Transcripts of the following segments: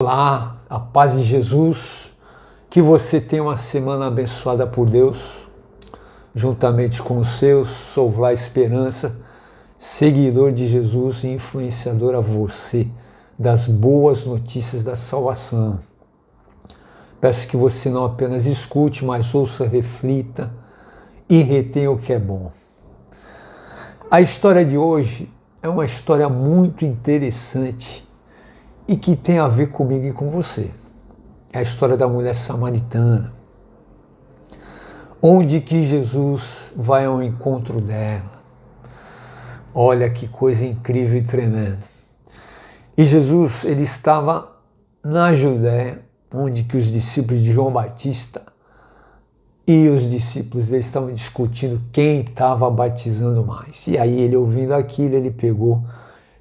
Olá, a paz de Jesus, que você tenha uma semana abençoada por Deus, juntamente com os seus. Sou Vlá Esperança, seguidor de Jesus e influenciador a você das boas notícias da salvação. Peço que você não apenas escute, mas ouça, reflita e retenha o que é bom. A história de hoje é uma história muito interessante e que tem a ver comigo e com você. É a história da mulher samaritana, onde que Jesus vai ao encontro dela. Olha que coisa incrível e tremenda. E Jesus, ele estava na Judéia, onde que os discípulos de João Batista e os discípulos eles estavam discutindo quem estava batizando mais. E aí ele, ouvindo aquilo, ele pegou,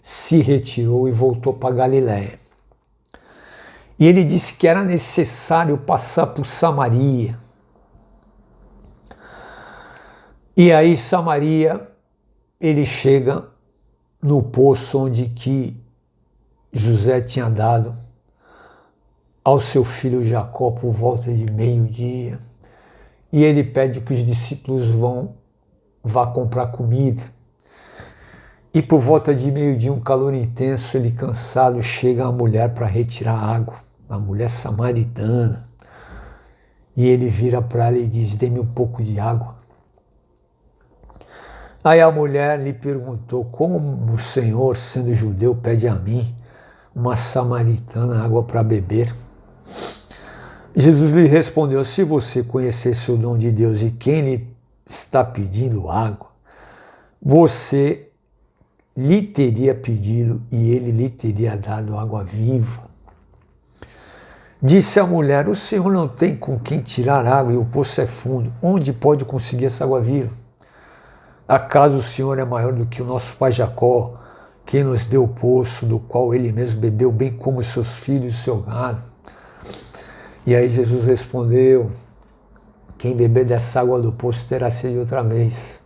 se retirou e voltou para Galiléia. E ele disse que era necessário passar por Samaria. E aí Samaria, ele chega no poço onde que José tinha dado ao seu filho Jacó por volta de meio-dia. E ele pede que os discípulos vá comprar comida. E por volta de meio-dia, um calor intenso, ele cansado, chega a mulher para retirar água, a mulher samaritana. E ele vira para ela e diz: dê-me um pouco de água. Aí a mulher lhe perguntou: como o Senhor, sendo judeu, pede a mim, uma samaritana, água para beber? Jesus lhe respondeu: se você conhecesse o dom de Deus e quem lhe está pedindo água, você lhe teria pedido e ele lhe teria dado água viva. Disse a mulher: o Senhor não tem com quem tirar água e o poço é fundo. Onde pode conseguir essa água viva? Acaso o Senhor é maior do que o nosso pai Jacó, que nos deu o poço do qual ele mesmo bebeu, bem como os seus filhos e o seu gado? E aí Jesus respondeu: quem beber dessa água do poço terá sede outra vez.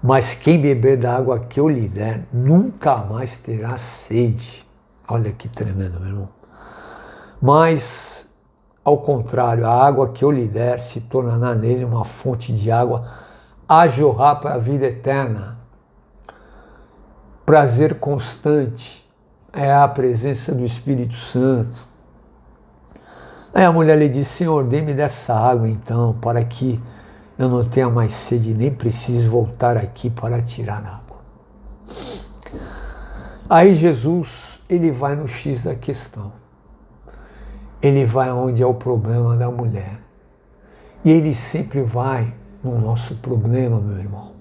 Mas quem beber da água que eu lhe der, nunca mais terá sede. Olha que tremendo, meu irmão. Mas, ao contrário, a água que eu lhe der se tornará nele uma fonte de água a jorrar para a vida eterna. Prazer constante é a presença do Espírito Santo. Aí a mulher lhe disse: Senhor, dê-me dessa água então, para que eu não tenha mais sede, nem precise voltar aqui para tirar água. Aí Jesus, ele vai no X da questão. Ele vai onde é o problema da mulher. E ele sempre vai no nosso problema, meu irmão,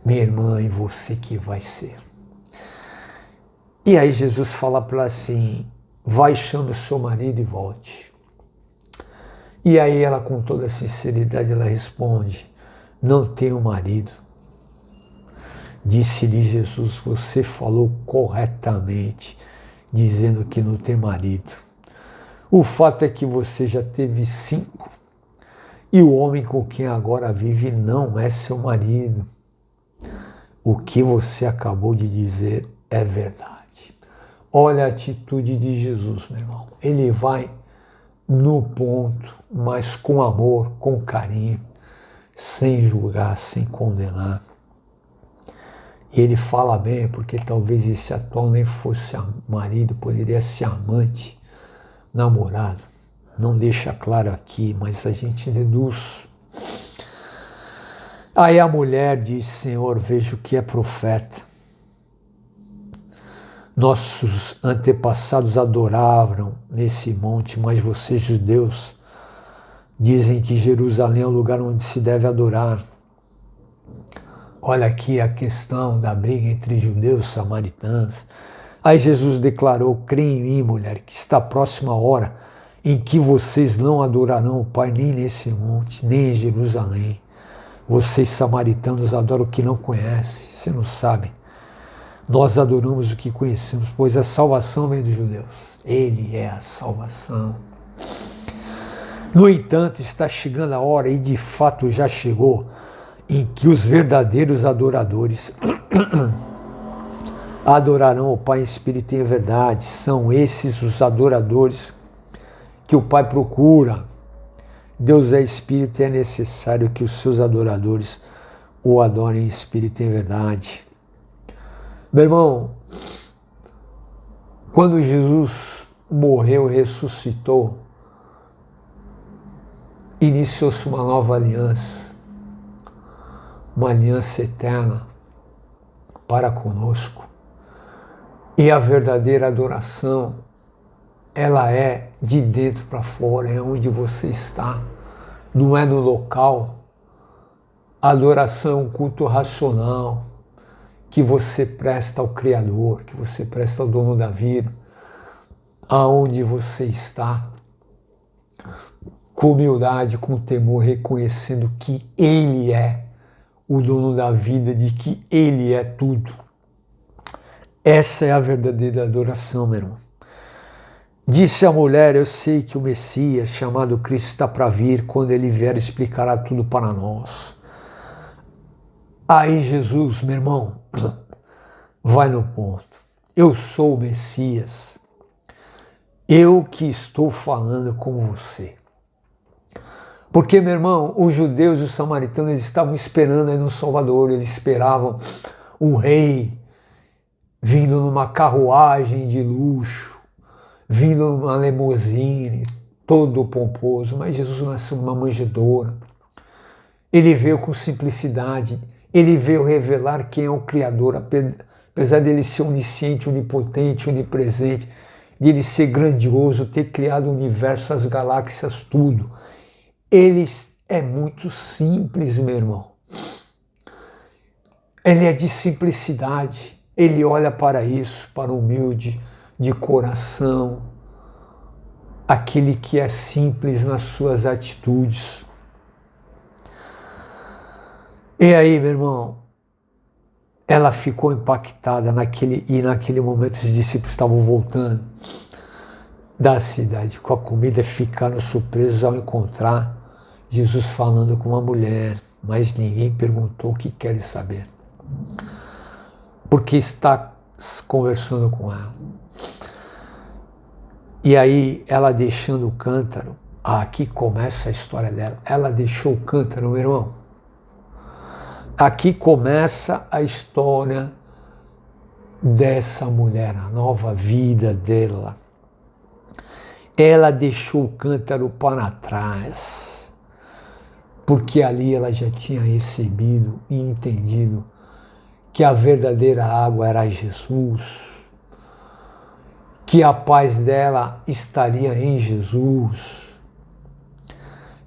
minha irmã, e você que vai ser. E aí Jesus fala para ela assim: vai, chame o seu marido e volte. E aí ela, com toda sinceridade, ela responde: não tenho marido. Disse-lhe Jesus: você falou corretamente, dizendo que não tem marido. O fato é que você já teve 5, e o homem com quem agora vive não é seu marido. O que você acabou de dizer é verdade. Olha a atitude de Jesus, meu irmão. Ele vai no ponto, mas com amor, com carinho, sem julgar, sem condenar. E ele fala bem, porque talvez esse atual nem fosse marido, poderia ser amante, namorado. Não deixa claro aqui, mas a gente deduz. Aí a mulher diz: Senhor, vejo que é profeta. Nossos antepassados adoravam nesse monte, mas vocês, judeus, dizem que Jerusalém é o lugar onde se deve adorar. Olha aqui a questão da briga entre judeus e samaritanos. Aí Jesus declarou: creia em mim, mulher, que está próxima a hora em que vocês não adorarão o Pai nem nesse monte, nem em Jerusalém. Vocês, samaritanos, adoram o que não conhecem. Você não sabe. Nós adoramos o que conhecemos, pois a salvação vem dos judeus. Ele é a salvação. No entanto, está chegando a hora, e de fato já chegou, em que os verdadeiros adoradores adorarão o Pai em espírito e em verdade. São esses os adoradores que o Pai procura. Deus é espírito e é necessário que os seus adoradores o adorem em espírito e em verdade. Meu irmão, quando Jesus morreu e ressuscitou, iniciou-se uma nova aliança, uma aliança eterna para conosco. E a verdadeira adoração, ela é de dentro para fora, é onde você está, não é no local. A adoração é um culto racional que você presta ao Criador, que você presta ao dono da vida, aonde você está, com humildade, com temor, reconhecendo que Ele é o dono da vida, de que Ele é tudo. Essa é a verdadeira adoração, meu irmão. Disse a mulher: eu sei que o Messias, chamado Cristo, está para vir. Quando Ele vier, explicará tudo para nós. Aí Jesus, meu irmão, vai no ponto. Eu sou o Messias. Eu que estou falando com você. Porque, meu irmão, os judeus e os samaritanos estavam esperando aí no Salvador. Eles esperavam um rei vindo numa carruagem de luxo, vindo numa limusine, todo pomposo. Mas Jesus nasceu numa manjedoura. Ele veio com simplicidade. Ele veio revelar quem é o Criador, apesar dele ser onisciente, onipotente, onipresente, de ele ser grandioso, ter criado o universo, as galáxias, tudo. Ele é muito simples, meu irmão. Ele é de simplicidade. Ele olha para isso, para o humilde de coração, aquele que é simples nas suas atitudes. E aí, meu irmão, ela ficou impactada naquele momento os discípulos estavam voltando da cidade com a comida, ficaram surpresos ao encontrar Jesus falando com uma mulher, mas ninguém perguntou o que querem saber, porque está conversando com ela. E aí ela deixando o cântaro, aqui começa a história dela, ela deixou o cântaro, meu irmão. Aqui começa a história dessa mulher, a nova vida dela. Ela deixou o cântaro para trás, porque ali ela já tinha recebido e entendido que a verdadeira água era Jesus, que a paz dela estaria em Jesus,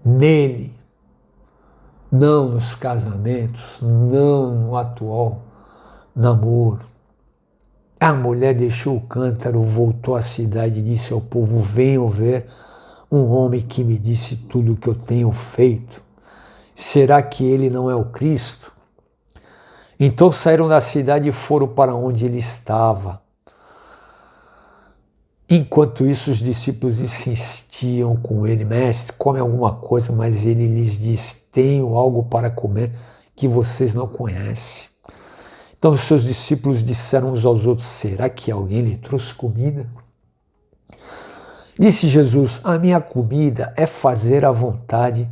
nele. Não nos casamentos, não no atual namoro. A mulher deixou o cântaro, voltou à cidade e disse ao povo: venham ver um homem que me disse tudo o que eu tenho feito. Será que ele não é o Cristo? Então saíram da cidade e foram para onde ele estava. Enquanto isso, os discípulos insistiam com ele: mestre, come alguma coisa, mas ele lhes disse: tenho algo para comer que vocês não conhecem. Então os seus discípulos disseram uns aos outros: será que alguém lhe trouxe comida? Disse Jesus: a minha comida é fazer a vontade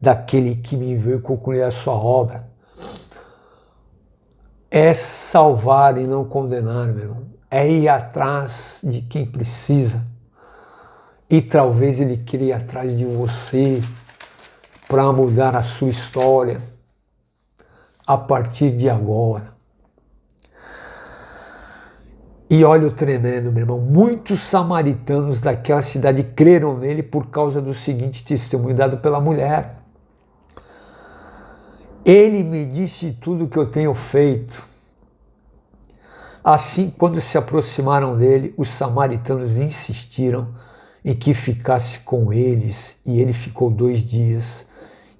daquele que me enviou e concluir a sua obra. É salvar e não condenar, meu irmão. É ir atrás de quem precisa. E talvez ele queira ir atrás de você para mudar a sua história a partir de agora. E olha o tremendo, meu irmão. Muitos samaritanos daquela cidade creram nele por causa do seguinte testemunho dado pela mulher. Ele me disse tudo o que eu tenho feito. Assim, quando se aproximaram dele, os samaritanos insistiram em que ficasse com eles, e ele ficou 2 dias,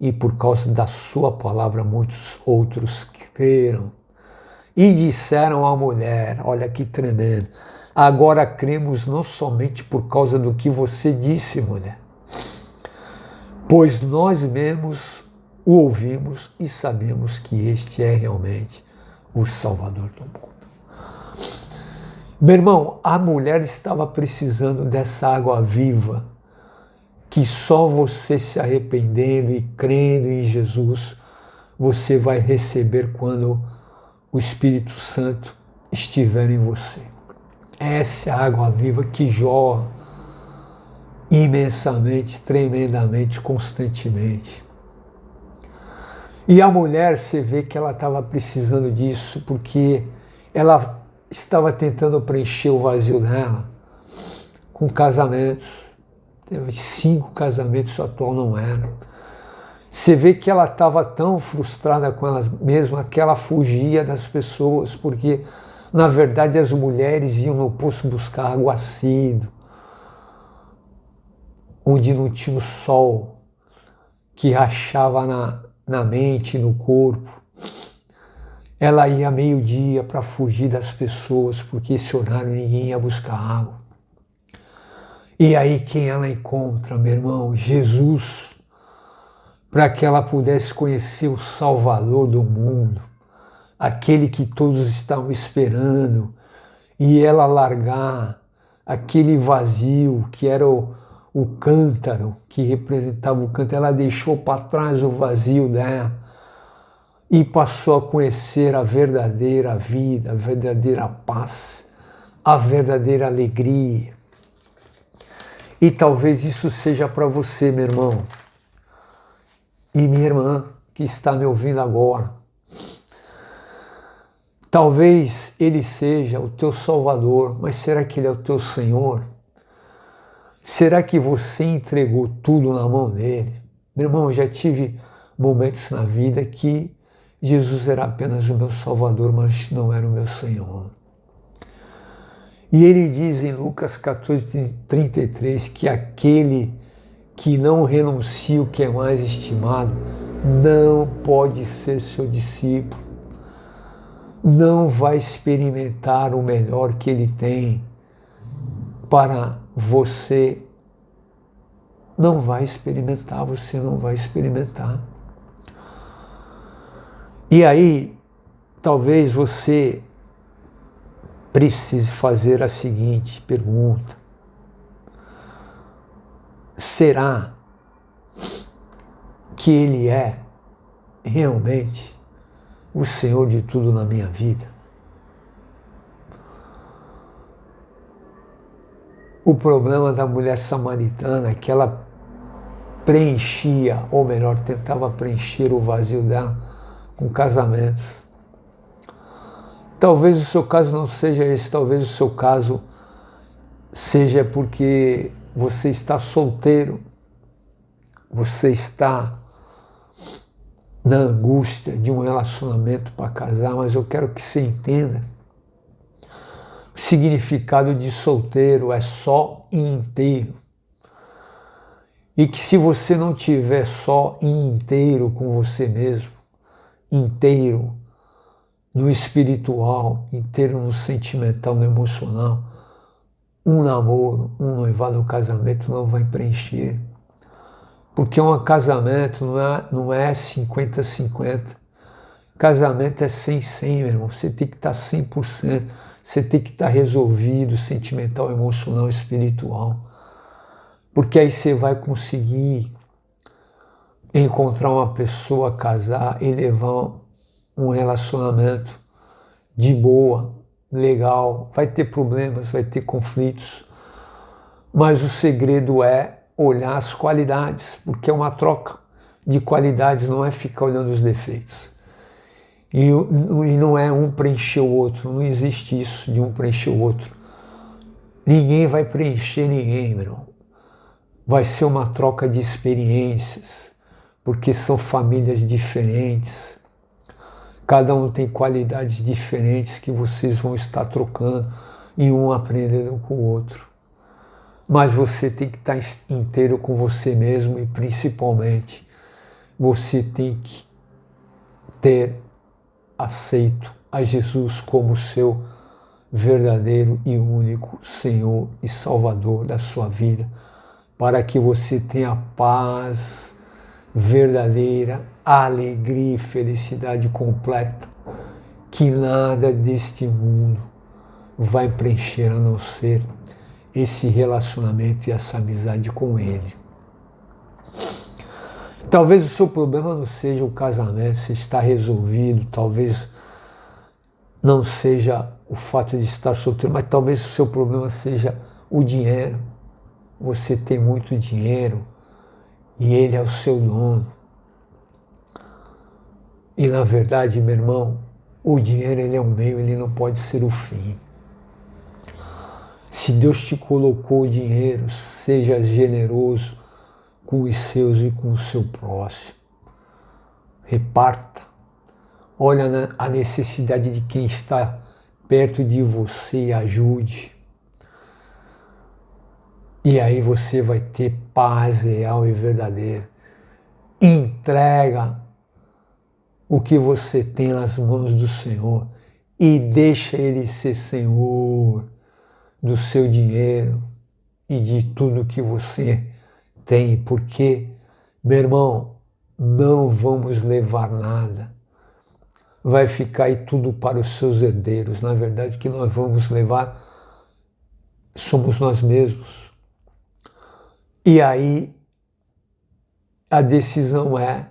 e por causa da sua palavra muitos outros creram. E disseram à mulher: olha que tremendo, agora cremos não somente por causa do que você disse, mulher, pois nós mesmos o ouvimos e sabemos que este é realmente o Salvador do mundo. Meu irmão, a mulher estava precisando dessa água viva, que só você se arrependendo e crendo em Jesus, você vai receber quando o Espírito Santo estiver em você. Essa é a água viva que jorra imensamente, tremendamente, constantemente. E a mulher, você vê que ela estava precisando disso, porque ela estava tentando preencher o vazio dela com casamentos. Teve 5 casamentos, o atual não era. Você vê que ela estava tão frustrada com ela mesma que ela fugia das pessoas, porque, na verdade, as mulheres iam no poço buscar aguacido, onde não tinha o sol, que rachava na mente, no corpo. Ela ia meio-dia para fugir das pessoas, porque esse horário ninguém ia buscar água. E aí quem ela encontra, meu irmão? Jesus, para que ela pudesse conhecer o Salvador do mundo, aquele que todos estavam esperando, e ela largar aquele vazio que era o cântaro, que representava o cântaro. Ela deixou para trás o vazio dela e passou a conhecer a verdadeira vida, a verdadeira paz, a verdadeira alegria. E talvez isso seja para você, meu irmão e minha irmã, que está me ouvindo agora. Talvez Ele seja o teu Salvador, mas será que Ele é o teu Senhor? Será que você entregou tudo na mão dele? Meu irmão, eu já tive momentos na vida que Jesus era apenas o meu Salvador, mas não era o meu Senhor. E ele diz em Lucas 14:33 que aquele que não renuncia o que é mais estimado não pode ser seu discípulo, não vai experimentar o melhor que ele tem para você. Não vai experimentar, você não vai experimentar. E aí, talvez você precise fazer a seguinte pergunta: será que Ele é realmente o Senhor de tudo na minha vida? O problema da mulher samaritana é que ela preenchia, ou melhor, tentava preencher o vazio dela com casamentos. Talvez o seu caso não seja esse, talvez o seu caso seja porque você está solteiro, você está na angústia de um relacionamento para casar, mas eu quero que você entenda: o significado de solteiro é só e inteiro. E que se você não tiver só e inteiro com você mesmo, inteiro no espiritual, inteiro no sentimental, no emocional, um namoro, um noivado, um casamento não vai preencher. Porque um casamento não é 50-50. Casamento é 100-100, meu irmão. Você tem que estar 100%. Você tem que estar resolvido, sentimental, emocional, espiritual. Porque aí você vai conseguir encontrar uma pessoa, casar e levar um relacionamento de boa, legal. Vai ter problemas, vai ter conflitos, mas o segredo é olhar as qualidades, porque é uma troca de qualidades, não é ficar olhando os defeitos. E não é um preencher o outro, não existe isso de um preencher o outro. Ninguém vai preencher ninguém, meu irmão. Vai ser uma troca de experiências, porque são famílias diferentes. Cada um tem qualidades diferentes que vocês vão estar trocando e um aprendendo com o outro. Mas você tem que estar inteiro com você mesmo e, principalmente, você tem que ter aceito a Jesus como seu verdadeiro e único Senhor e Salvador da sua vida, para que você tenha paz verdadeira, alegria e felicidade completa, que nada deste mundo vai preencher a não ser esse relacionamento e essa amizade com Ele. Talvez o seu problema não seja o casamento, se está resolvido, talvez não seja o fato de estar solteiro, mas talvez o seu problema seja o dinheiro. Você tem muito dinheiro e ele é o seu dono. E na verdade, meu irmão, o dinheiro ele é um meio, ele não pode ser o fim. Se Deus te colocou o dinheiro, seja generoso com os seus e com o seu próximo. Reparta. Olha a necessidade de quem está perto de você e ajude. E aí você vai ter paz real e verdadeira. Entrega o que você tem nas mãos do Senhor e deixa Ele ser Senhor do seu dinheiro e de tudo que você tem, porque, meu irmão, não vamos levar nada. Vai ficar aí tudo para os seus herdeiros. Na verdade, o que nós vamos levar somos nós mesmos. E aí, a decisão é,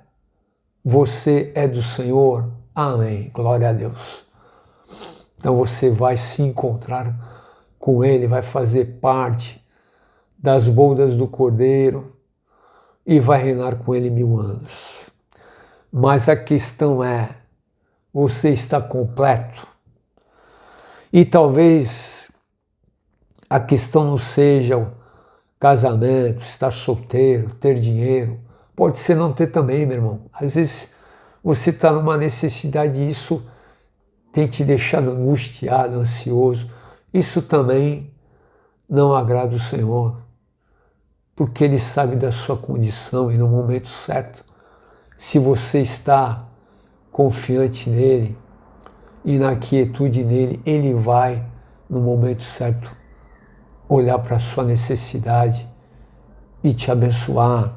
você é do Senhor? Amém. Glória a Deus. Então você vai se encontrar com Ele, vai fazer parte das bodas do Cordeiro e vai reinar com Ele 1000 anos. Mas a questão é, você está completo? E talvez a questão não seja o casamento, estar solteiro, ter dinheiro. Pode ser não ter também, meu irmão. Às vezes você está numa necessidade e isso tem te deixado angustiado, ansioso. Isso também não agrada o Senhor, porque Ele sabe da sua condição e no momento certo, se você está confiante nele e na quietude nele, Ele vai, no momento certo, olhar para a sua necessidade e te abençoar.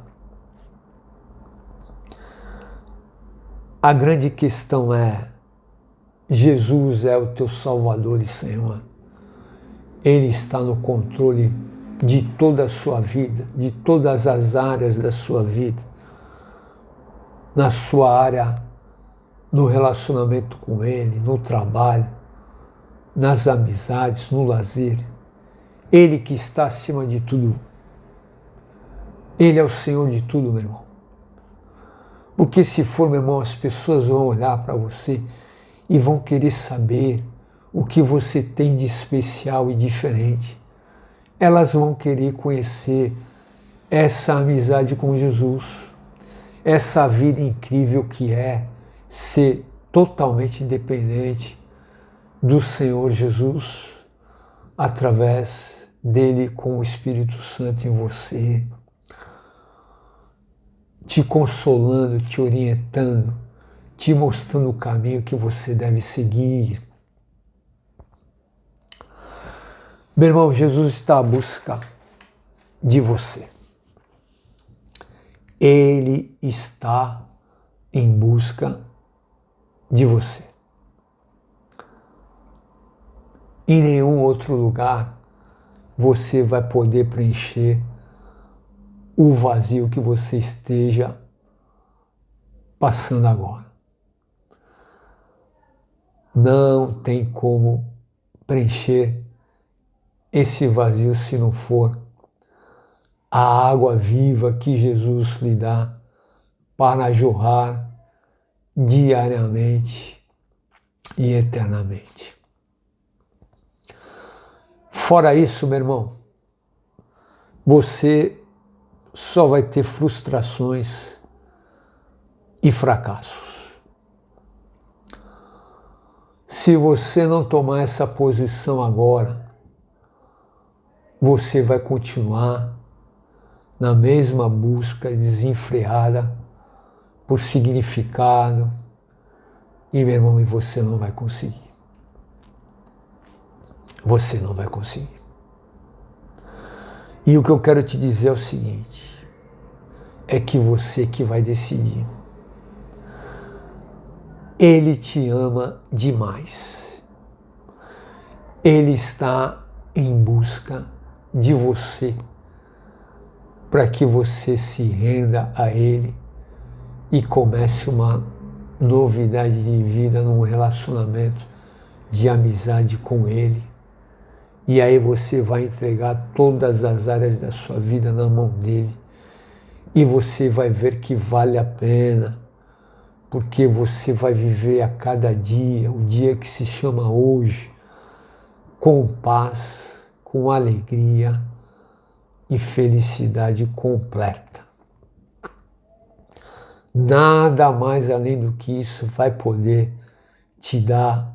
A grande questão é, Jesus é o teu Salvador e Senhor. Ele está no controle de toda a sua vida, de todas as áreas da sua vida. Na sua área, no relacionamento com Ele, no trabalho, nas amizades, no lazer. Ele que está acima de tudo. Ele é o Senhor de tudo, meu irmão. Porque se for, meu irmão, as pessoas vão olhar para você e vão querer saber o que você tem de especial e diferente. Elas vão querer conhecer essa amizade com Jesus, essa vida incrível que é ser totalmente dependente do Senhor Jesus, através dele com o Espírito Santo em você, te consolando, te orientando, te mostrando o caminho que você deve seguir. Meu irmão, Jesus está à busca de você. Ele está em busca de você. Em nenhum outro lugar você vai poder preencher o vazio que você esteja passando agora. Não tem como preencher esse vazio se não for a água viva que Jesus lhe dá para jorrar diariamente e eternamente. Fora isso, meu irmão, você só vai ter frustrações e fracassos. Se você não tomar essa posição agora, você vai continuar na mesma busca desenfreada por significado e, meu irmão, e você não vai conseguir. Você não vai conseguir. E o que eu quero te dizer é o seguinte, é que você que vai decidir. Ele te ama demais. Ele está em busca de você, para que você se renda a Ele e comece uma novidade de vida num relacionamento de amizade com Ele. E aí você vai entregar todas as áreas da sua vida na mão dele. E você vai ver que vale a pena, porque você vai viver a cada dia, o dia que se chama hoje, com paz, com alegria e felicidade completa. Nada mais além do que isso vai poder te dar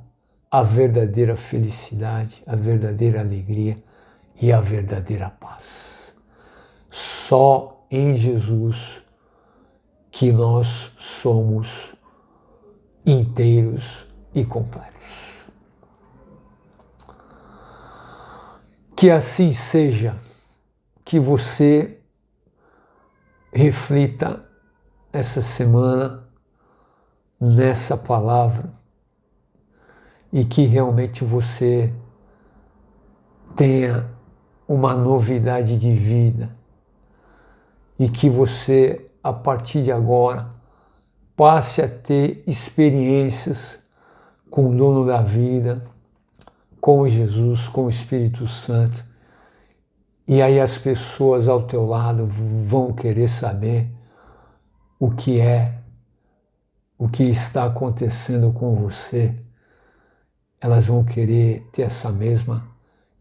a verdadeira felicidade, a verdadeira alegria e a verdadeira paz. Só em Jesus que nós somos inteiros e completos. Que assim seja, que você reflita essa semana nessa palavra e que realmente você tenha uma novidade de vida e que você, a partir de agora, passe a ter experiências com o dono da vida, com Jesus, com o Espírito Santo. E aí as pessoas ao teu lado vão querer saber o que está acontecendo com você. Elas vão querer ter essa mesma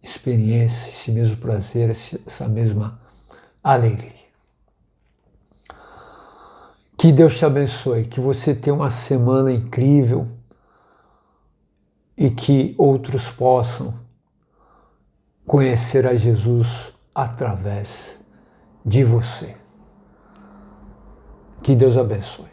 experiência, esse mesmo prazer, essa mesma alegria. Que Deus te abençoe, que você tenha uma semana incrível e que outros possam conhecer a Jesus através de você. Que Deus abençoe.